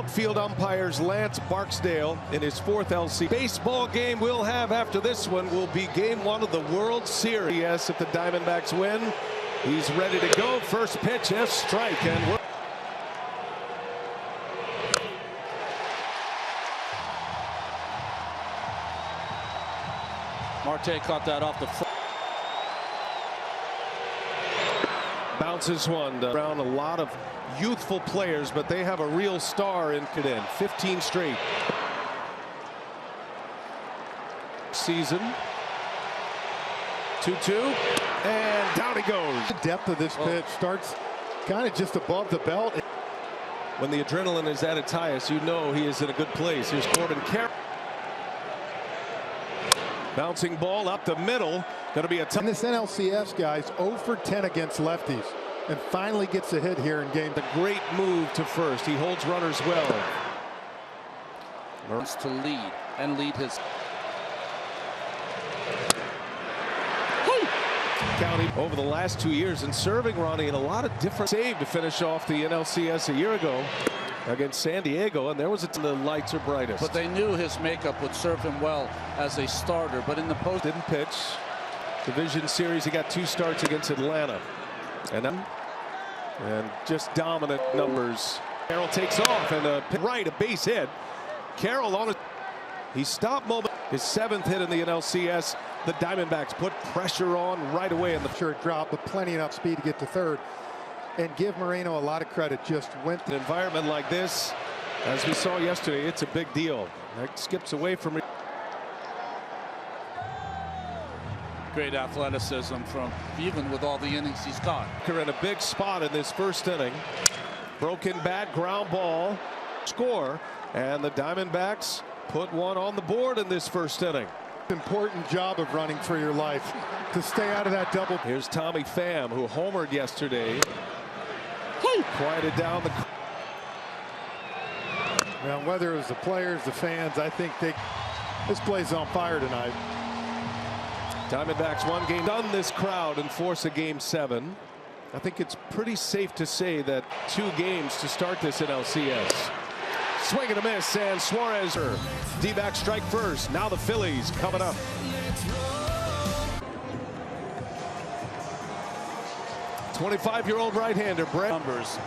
outfield umpires Lance Barksdale in his 4th LC. Baseball game we'll have after this one will be game 1 of the World Series. Yes, if the Diamondbacks win, he's ready to go. First pitch, a strike, and we're Marte caught that off the foot. Bounces one around a lot of youthful players, but they have a real star in Caden. 15 straight. Season. 2-2. And down he goes. The depth of this pitch starts kind of just above the belt. When the adrenaline is at its highest, you know he is in a good place. Here's Corbin Carroll. Bouncing ball up the middle. Going to be a tough. And this NLCS, guys, 0 for 10 against lefties. And finally gets a hit here in game. A great move to first. He holds runners well. Wants to lead and lead his county over the last 2 years and serving Ronnie in a lot of different save to finish off the NLCS a year ago against San Diego, and there was the lights are brightest. But they knew his makeup would serve him well as a starter. But in the post, didn't pitch. Division series, he got 2 starts against Atlanta, and just dominant numbers. Carroll takes off and a base hit. Carroll on it. He stopped moment. His 7th hit in the NLCS. The Diamondbacks put pressure on right away in the short drop, but plenty enough speed to get to third. And give Moreno a lot of credit. Just went an environment like this, as we saw yesterday, it's a big deal. That skips away from it. Great athleticism from even with all the innings he's got. In a big spot in this first inning. Broken bat, ground ball, score, and the Diamondbacks put one on the board in this first inning. Important job of running for your life to stay out of that double. Here's Tommy Pham, who homered yesterday. Quieted down the. Well, whether it was the players, the fans, I think this place on fire tonight. Diamondbacks 1 game done this crowd and force a game 7. I think it's pretty safe to say that 2 games to start this NLCS. Swing and a miss, and Suarez. D-back strike first. Now the Phillies coming up. 25-year-old right-hander numbers.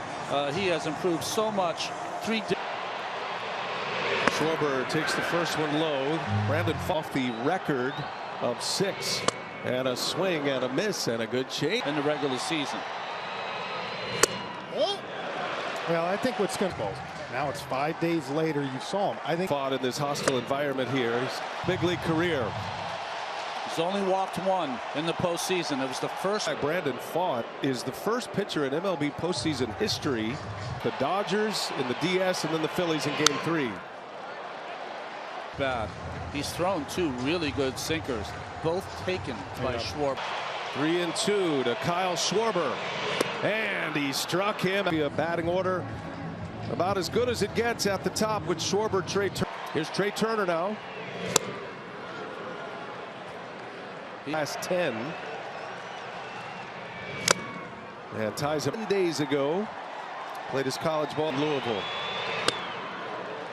He has improved so much. Schwarber takes the first one low. Brandon off the record of 6, and a swing and a miss and a good change in the regular season. Well, I think what's going to go. Now it's 5 days later. You saw him. I think fought in this hostile environment here. His big league career. He's only walked 1 in the postseason. It was the first. Brandon Pfaadt is the first pitcher in MLB postseason history. The Dodgers in the DS, and then the Phillies in Game 3. Bad. He's thrown 2 really good sinkers, both taken by Schwarber. 3-2 to Kyle Schwarber, and he struck him. A batting order about as good as it gets at the top with Schwarber. Here's Trey Turner now. Last 10. And ties him 10 days ago. Played his college ball in Louisville.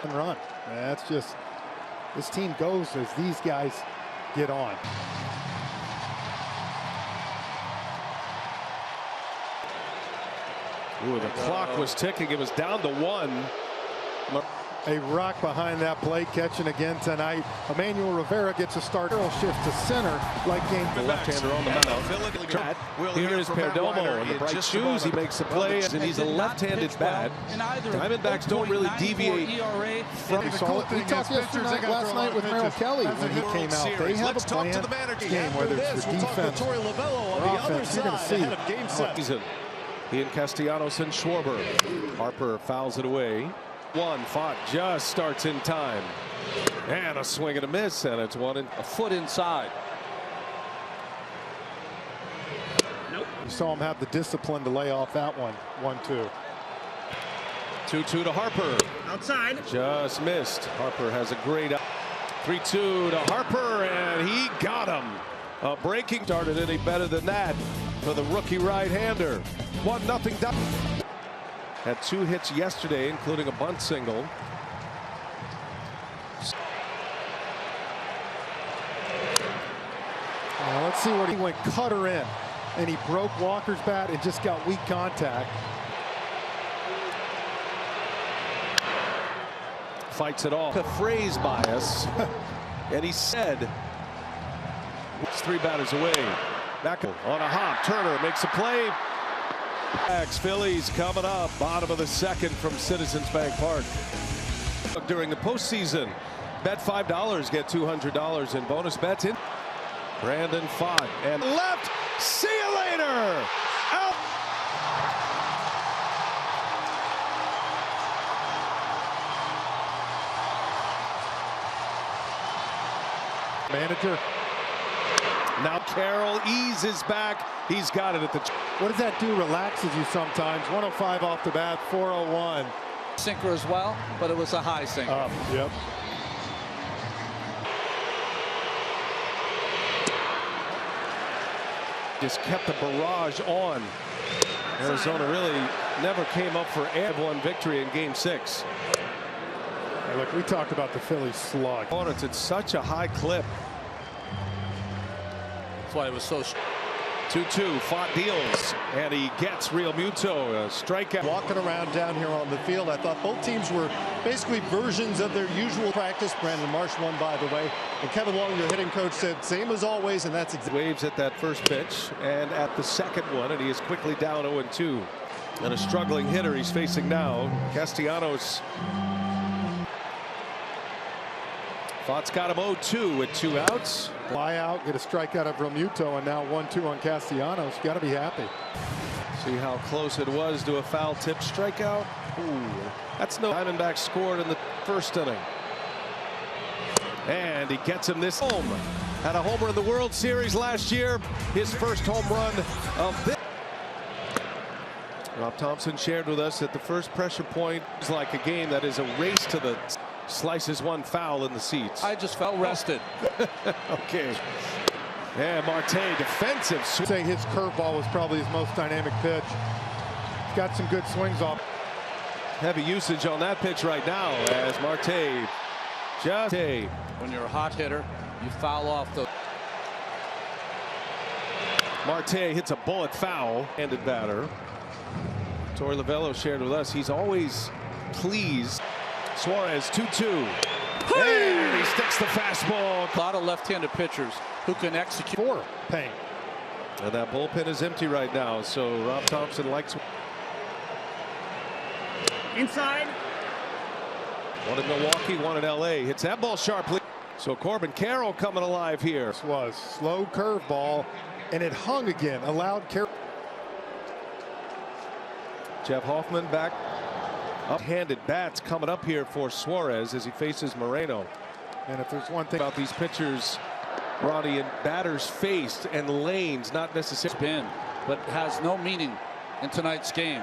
And run. That's just, this team goes as these guys get on. Ooh, the clock was ticking. It was down to 1. A rock behind that play, catching again tonight. Emmanuel Rivera gets a start. Shift to center like game. The left-hander on the mound. Here is Perdomo in the bright shoes. He makes the play, and he's a left-handed bat. Diamondbacks don't really deviate from. We talked last night with Merrill Kelly when he came out. They have a plan game, whether it's the defense or offense. You're going to see. Ian Castellanos and Schwarber. Harper fouls it away. Pfaadt just starts in time, and a swing and a miss, and it's a foot inside. You saw him have the discipline to lay off that one. 1-2. 2-2 to Harper. Outside. Just missed. Harper has a great 3-2 to Harper, and he got him. A breaking started any better than that for the rookie right-hander. 1-0 down. Had 2 hits yesterday, including a bunt single. Let's see what he went cutter in, and he broke Walker's bat and just got weak contact. Fights it off. A phrase by us, and he said, "It's 3 batters away." Back on a hop. Turner makes a play. Phillies coming up, bottom of the second from Citizens Bank Park. During the postseason, bet $5, get $200 in bonus bets. In Brandon Fott and left. See you later. Out. Manager. Now Carroll eases back. He's got it at the. What does that do? Relaxes you sometimes. 105 off the bat, 401. Sinker as well, but it was a high sinker. Yep. Just kept the barrage on. Arizona really never came up for a 1 victory in Game 6. Hey, look, we talked about the Phillies slug. It's such a high clip. That's why it was so. 2-2. Fott deals, and he gets Real Muto a strikeout. Walking around down here on the field, I thought both teams were basically versions of their usual practice. Brandon Marsh won, by the way, and Kevin Long, their hitting coach, said same as always, and that's exactly. Waves at that first pitch and at the second one, and he is quickly down 0-2. And a struggling hitter he's facing now, Castellanos. Fott's got him 0-2 with 2 outs. Fly out, get a strikeout of Realmuto, and now 1-2 on Castellanos. Got to be happy. See how close it was to a foul tip strikeout. Ooh, that's no. Diamondbacks scored in the first inning. And he gets him this home. Had a homer in the World Series last year. His first home run of this. Rob Thompson shared with us that the first pressure point is like a game that is a race to the. Slices one foul in the seats. I just felt rested. Okay. Yeah, Marte defensive. I'd say his curveball was probably his most dynamic pitch. He's got some good swings off. Heavy usage on that pitch right now as Marte just. When you're a hot hitter, you foul off the. Marte hits a bullet foul. Handed batter. Torey Lovullo shared with us he's always pleased. Suarez 2-2. And he sticks the fastball. A lot of left-handed pitchers who can execute. For Pain. And that bullpen is empty right now, so Rob Thompson likes. Inside. One in Milwaukee, one in LA. Hits that ball sharply. So Corbin Carroll coming alive here. This was slow curveball, and it hung again. Allowed Carroll. Jeff Hoffman back. Up-handed bats coming up here for Suarez as he faces Moreno. And if there's one thing about these pitchers, Ronnie, and batters faced and lanes not necessarily been, but has no meaning in tonight's game.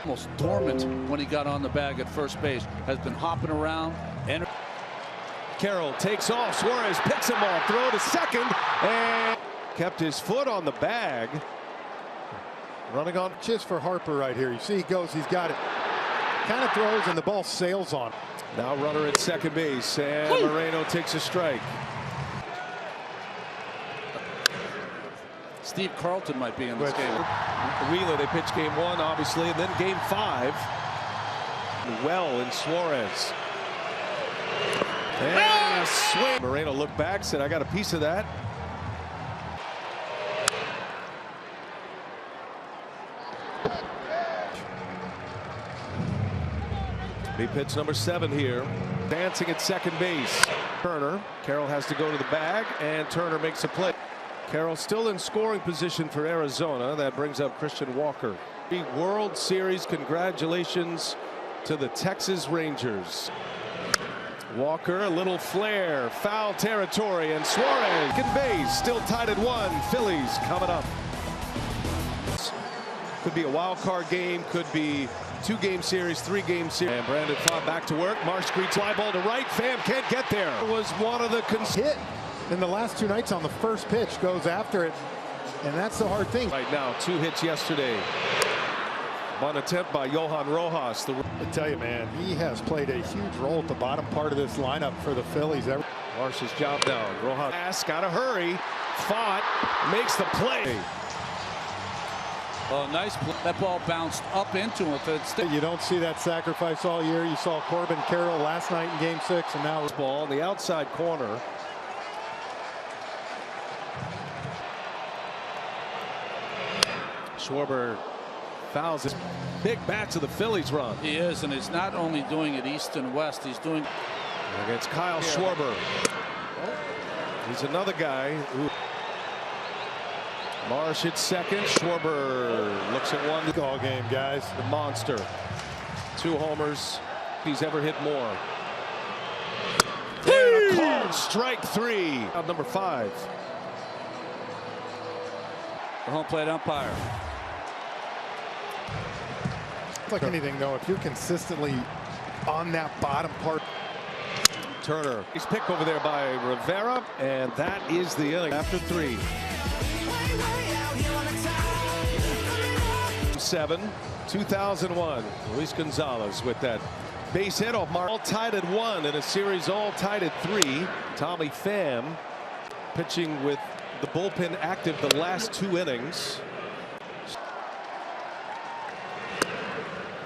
Almost dormant when he got on the bag at first base. Has been hopping around. And Carroll takes off. Suarez picks him off. Throw to second and kept his foot on the bag. Running on. Just for Harper right here. You see he goes. He's got it. Kind of throws and the ball sails on. Now runner at second base and Moreno takes a strike. Steve Carlton might be in this game. Wheeler, they pitched game 1 obviously, and then game 5. Well in Suarez. And a swing. Moreno looked back, said I got a piece of that. Big pitch number 7 here. Dancing at second base. Turner. Carroll has to go to the bag, and Turner makes a play. Carroll still in scoring position for Arizona. That brings up Christian Walker. The World Series, congratulations to the Texas Rangers. Walker, a little flare, foul territory, and Suarez second base, still tied at 1. Phillies coming up. Could be a wild card game, could be 2-game series, 3-game series. And Brandon Fott back to work. Marsh greets fly ball to right. Pham can't get there. It was one of the hit in the last 2 nights on the first pitch, goes after it, and that's the hard thing. Right now, 2 hits yesterday. One attempt by Johan Rojas. I tell you, man, he has played a huge role at the bottom part of this lineup for the Phillies. Marsh's job down. Rojas got to hurry. Fought, makes the play. Oh, nice play. That ball bounced up into him. You don't see that sacrifice all year. You saw Corbin Carroll last night in Game 6, and now ball in the outside corner. Schwarber fouls his big bats of the Phillies run. He is, and he's not only doing it east and west, he's doing against Kyle Schwarber. He's another guy who Marsh hits second. Schwarber looks at one. All game, guys. The monster. 2 homers. He's ever hit more. And a called strike 3. Out number 5. The home plate umpire. It's like anything, though, if you're consistently on that bottom part. Turner. He's picked over there by Rivera, and that is the inning after 3. 7, 2001. Luis Gonzalez with that base hit off Mark. All tied at 1 in a series all tied at 3. Tommy Pham pitching with the bullpen active the last 2 innings.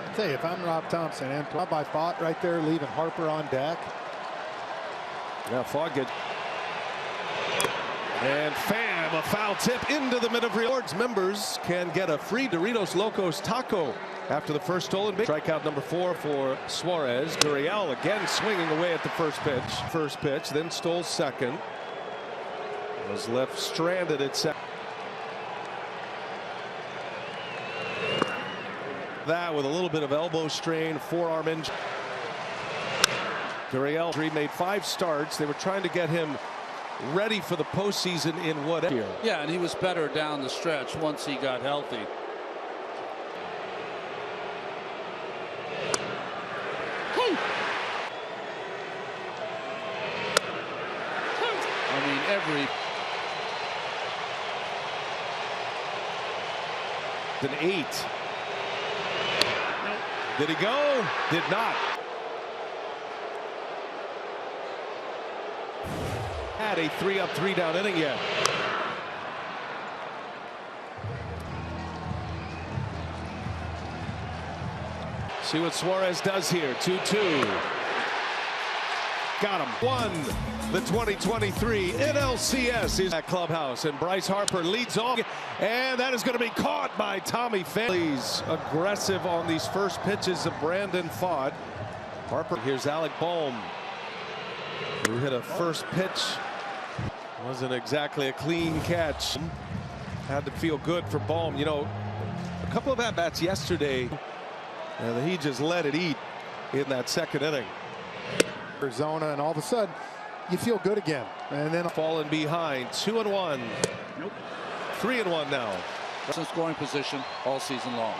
I'll tell you, if I'm Rob Thompson and I thought right there leaving Harper on deck. Now Fogg and Pham, a foul tip into the middle of rewards. Members can get a free Doritos Locos taco after the first stolen base. Strikeout number 4 for Suarez. Gurriel again swinging away at the first pitch, then stole second. Was left stranded at second. That with a little bit of elbow strain, forearm injury. Gurriel made 5 starts. They were trying to get him ready for the postseason in what year? Yeah, and he was better down the stretch once he got healthy. I mean, every an 8. Did he go? Did not. Had a 3-up, 3-down inning yet. See what Suarez does here. 2-2. Got him. Won the 2023 NLCS is at clubhouse, and Bryce Harper leads off, and that is going to be caught by Tommy Pham. Aggressive on these first pitches of Brandon Pfaadt. Harper. Here's Alec Bohm, who hit a first pitch. Wasn't exactly a clean catch. Had to feel good for Bohm. You know, a couple of at-bats yesterday, and he just let it eat in that second inning. Arizona, and all of a sudden, you feel good again. And then falling behind, 2-1. Nope. 3-1 now. In scoring position all season long.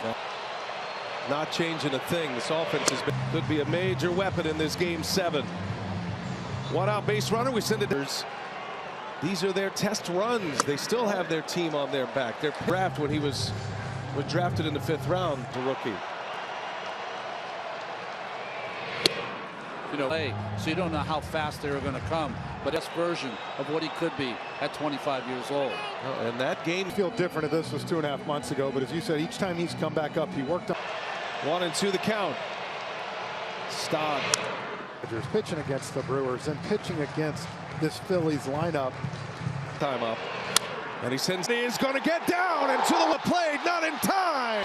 Not changing a thing. This offense could be a major weapon in this game 7. 1 out base runner. We send it. These are their test runs. They still have their team on their back. Their draft when he was drafted in the 5th round, the rookie. You know, so you don't know how fast they were going to come, but that's version of what he could be at 25 years old. And that game feel different if this was 2.5 months ago, but as you said, each time he's come back up, he worked on 1-2 the count. Stott pitching against the Brewers and pitching against this Phillies lineup. Time up, and he sends. He is going to get down into the plate, not in time.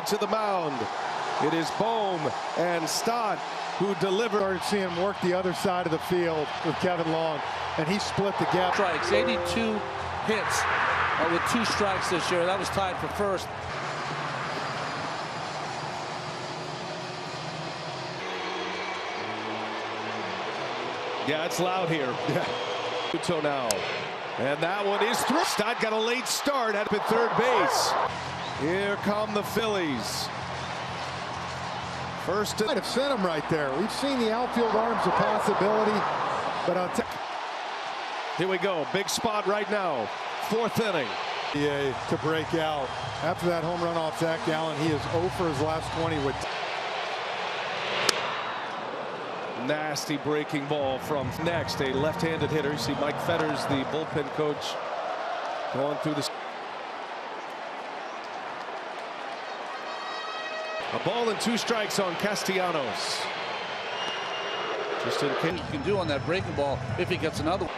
To the mound. It is Bohm and Stott who deliver. Started seeing him work the other side of the field with Kevin Long, and he split the gap. Strikes, 82 hits with 2 strikes this year. That was tied for first. Yeah, it's loud here. Yeah. Uto now, and that one is through. Stott got a late start at third base. Here come the Phillies. First, might have sent him right there. We've seen the outfield arms a possibility. But here we go. Big spot right now. 4th inning. To break out. After that home run off Zach Gallen, he is 0 for his last 20 with. Nasty breaking ball from next. A left-handed hitter. You see Mike Fetters, the bullpen coach, going through this. A ball and 2 strikes on Castellanos. Just in case. He can do on that breaking ball if he gets another one.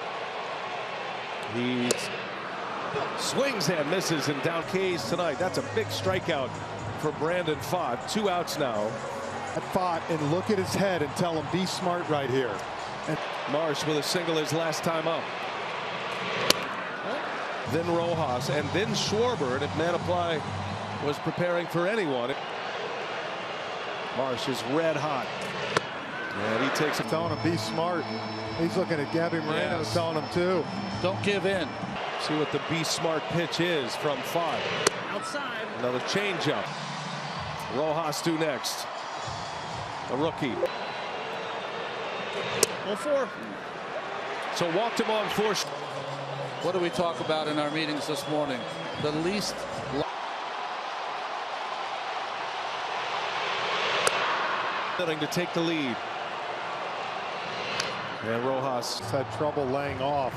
He swings and misses and down K's tonight. That's a big strikeout for Brandon Pfaadt. 2 outs now. At Pfaadt, and look at his head and tell him be smart right here. And Marsh with a single his last time up. Then Rojas and then Schwarber. And if Manaply was preparing for anyone, Marsh is red hot. And he takes him. Telling him be smart. He's looking at Gabby Moreno, Yes. telling him too. Don't give in. See what the be smart pitch is from Pfaadt. Outside. Another changeup. Rojas due next. A rookie. 0-4. So walked him on 4. What do we talk about in our meetings this morning? The least. To take the lead. And Rojas had trouble laying off.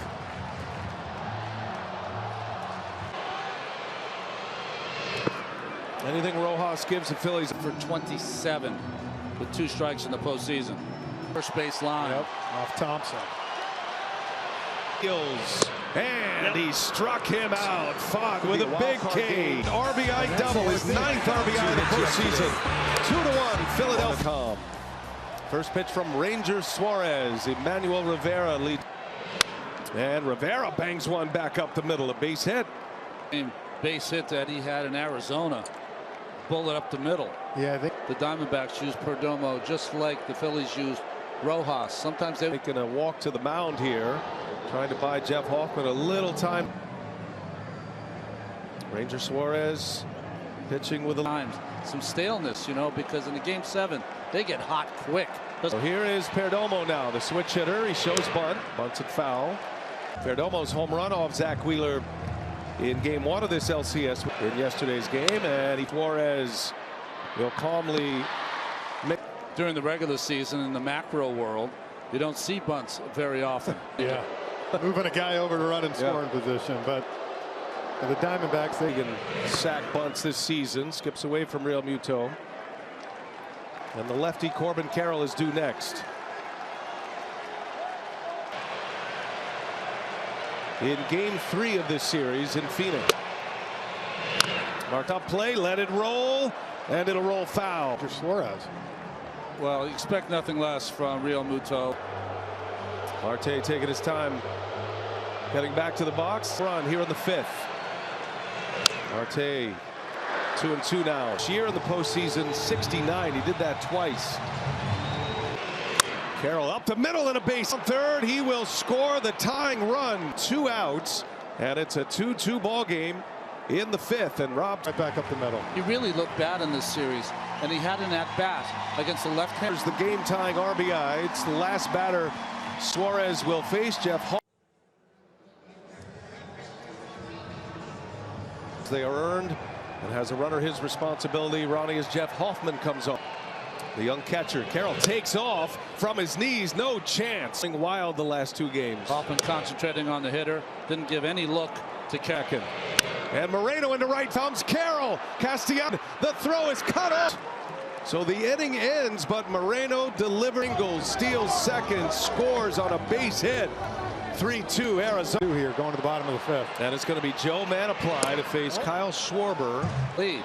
Anything Rojas gives the Phillies For 27 with 2 strikes in the postseason. First base line. Yep, off Thompson. Kills. And he struck him out. Pfaadt with a big K. RBI double, his 9th RBI of the postseason. 2-1 Philadelphia. First pitch from Ranger Suarez. Emmanuel Rivera leads. And Rivera bangs one back up the middle. A base hit. Base hit that he had in Arizona. Bullet up the middle. Yeah, I think The Diamondbacks used Perdomo just like the Phillies used Rojas. Sometimes they taking a walk to the mound here, trying to buy Jeff Hoffman a little time. Ranger Suarez pitching with a times some staleness, you know, because in the game 7 they get hot quick. So here is Perdomo now, the switch hitter. He shows bunt, bunts it foul. Perdomo's home run off Zach Wheeler in game 1 of this LCS in yesterday's game, and Suarez will calmly make. During the regular season in the macro world, you don't see bunts very often. yeah, moving a guy over to run in scoring position, but the Diamondbacks, they can sack bunts this season. Skips away from Real Muto. And the lefty Corbin Carroll is due next. In game 3 of this series in Phoenix. Marked up play, let it roll, and it'll roll foul. Suarez. Well, you expect nothing less from Real Muto. Marte taking his time getting back to the box. Run here in the 5th. Marte 2-2 now. Year in the postseason 69. He did that twice. Carroll up the middle and a base on 3rd. He will score the tying run. 2 outs, and it's a 2-2 ball game in the 5th. And Rob Right back up the middle. He really looked bad in this series, and he had an at-bat against the left-hander. Here's the game-tying RBI. It's the last batter Suarez will face. Jeff Hoffman. They are earned and has a runner his responsibility. Ronnie, as Jeff Hoffman comes on. The young catcher Carroll takes off from his knees. No chance. Wild the last 2 games. Hoffman concentrating on the hitter. Didn't give any look to Kakin. And Moreno into right thumbs. Carroll. Castellanos. The throw is cut off. So the inning ends, but Moreno delivering goals. Steals second. Scores on a base hit. 3-2 Arizona. Here going to the bottom of the 5th. And it's going to be Joe Manaply to face Kyle Schwarber. Lead.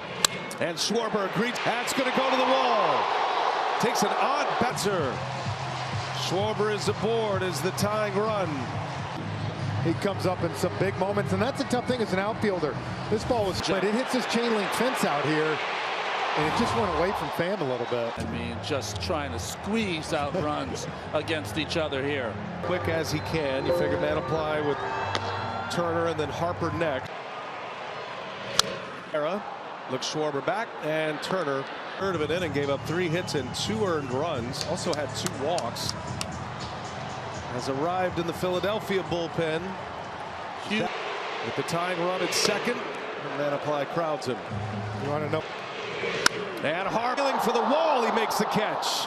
And Schwarber agrees. That's going to go to the wall. Takes an odd betzer. Schwarber is aboard as the tying run. He comes up in some big moments, and that's a tough thing as an outfielder. This ball was, but it hits his chain link fence out here, and it just went away from Pham a little bit. I mean, just trying to squeeze out runs against each other here. Quick as he can. You figure Manaply with Turner and then Harper next. Looks Schwarber back, and Turner, 3rd of an inning, gave up 3 hits and 2 earned runs. Also had 2 walks. has arrived in the Philadelphia bullpen. With the tying run at second, and then apply crowds him. You want to know? And Harper for the wall, he makes the catch.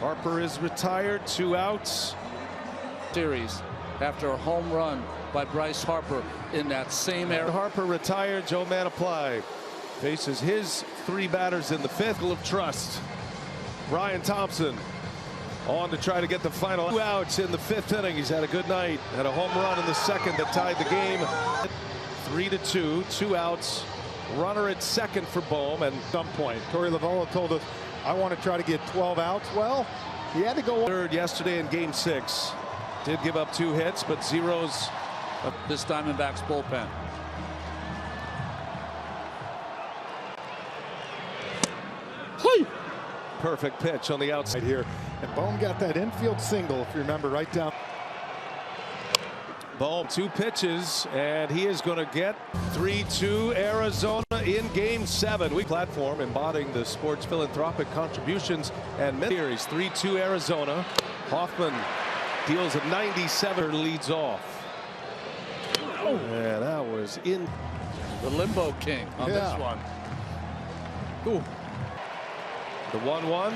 Harper is retired, 2 outs. Series after a home run by Bryce Harper in that same era. Harper retired, Joe Manaply faces his 3 batters in the 5th of trust. Ryan Thompson on to try to get the final 2 outs in the 5th inning. He's had a good night. Had a home run in the 2nd that tied the game. 3-2, 2 outs. Runner at 2nd for Bohm. And at some point, Torey Lovullo told us, I want to try to get 12 outs. Well, he had to go 3rd yesterday in Game 6. Did give up 2 hits, but zeros. This Diamondbacks bullpen. Perfect pitch on the outside here. And Bohm got that infield single, if you remember, right down. Bohm, 2 pitches, and he is going to get 3-2 Arizona in Game 7. We platform embodying the sports philanthropic contributions and series. 3-2 Arizona. Hoffman deals a 97, leads off. And that was in the limbo king on this one. Ooh. The 1-1.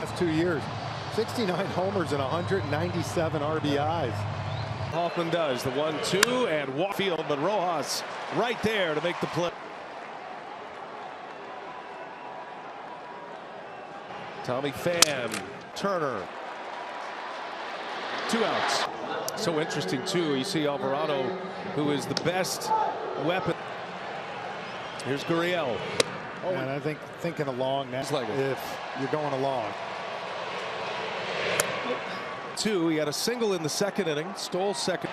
That's 2 years. 69 homers and 197 RBIs. Hoffman does the 1-2 and walk field, but Rojas right there to make the play. Tommy Pham, Turner. 2 outs. So interesting too. You see Alvarado, who is the best weapon. Here's Gurriel. Oh, and I think thinking along now, like if you're going along. 2. He had a single in the 2nd inning, stole 2nd.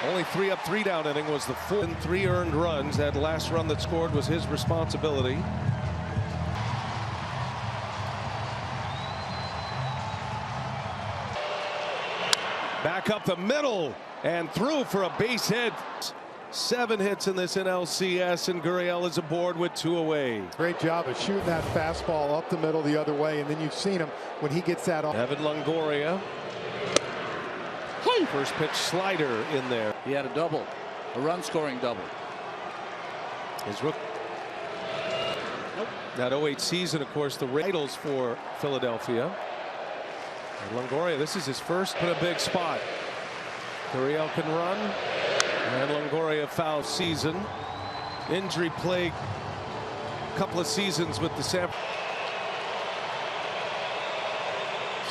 Only 3 up, 3 down inning was the 4th and 3 earned runs. That last run that scored was his responsibility. Back up the middle and through for a base hit. 7 hits in this NLCS, and Gurriel is aboard with 2 away. Great job of shooting that fastball up the middle the other way, and then you've seen him when he gets that off. Evan Longoria. First pitch slider in there. He had a double, a run-scoring double. His rookie. That 08 season, of course, the titles for Philadelphia. And Longoria, this is his first, put a big spot. Gurriel can run. And Longoria foul season. Injury plague. Couple of seasons with the San.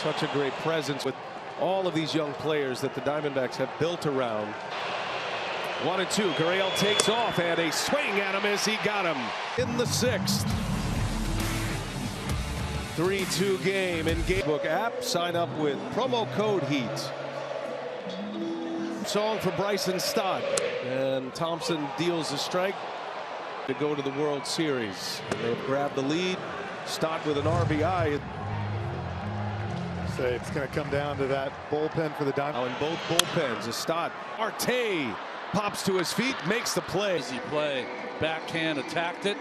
Such a great presence with all of these young players that the Diamondbacks have built around. 1-2. Gurriel takes off and a swing at him as he got him in the 6th. 3-2 game in Gamebook app. Sign up with promo code HEAT. Song for Bryson Stott, and Thompson deals a strike to go to the World Series. And they've grabbed the lead. Stott with an RBI. Say it's going to come down to that bullpen for the Diamondbacks. Now in both bullpens, a Stott. Arte pops to his feet, makes the play. Easy play, backhand, attacked it,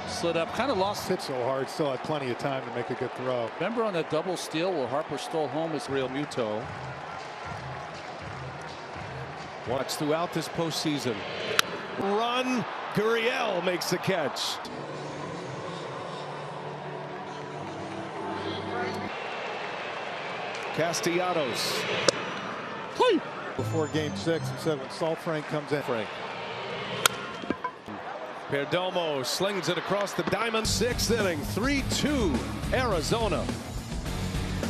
slid up, kind of lost. Hit so hard, still had plenty of time to make a good throw. Remember on that double steal where Harper stole home his Real Muto. Watch throughout this postseason. Run. Gurriel makes the catch. Castellanos. Before Game 6, and said when Salt Frank comes in. Perdomo slings it across the diamond. 6th inning. 3-2 Arizona.